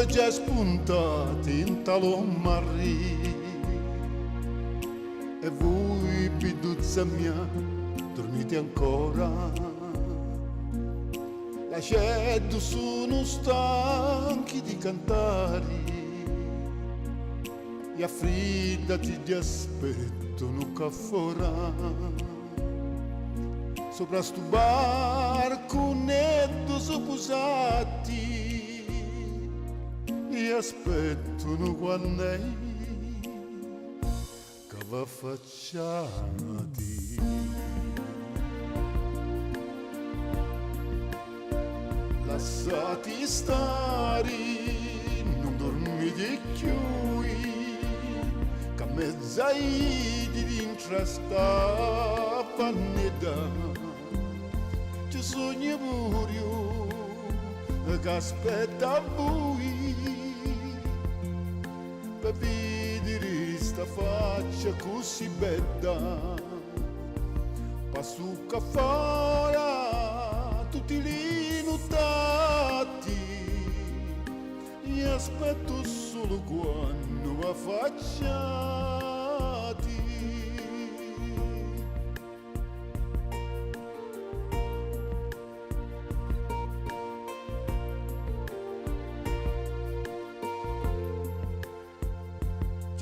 già spuntati in talommarri e voi piduzza mia dormite ancora, lasciate sono stanchi di cantare e affriddati ti aspettano qua fuori sopra stu barco netto sopusati e aspettano quando è che va affacciati. Lasciati stare, non dormite più, che a mezz'ai di dentro sta pannetta. Ci sogno pure io che aspetta voi per vedere sta faccia così bella. Passo che farà tutti li notati e aspetto solo quando va affacciati.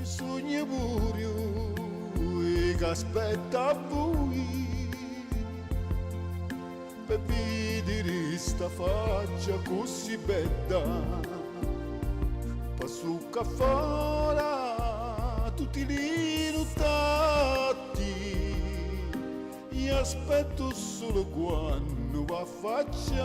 Sogno pure io che aspetta voi per vedere sta faccia così bella. Passo che farà tutti li notati e aspetto solo quando va affacciati.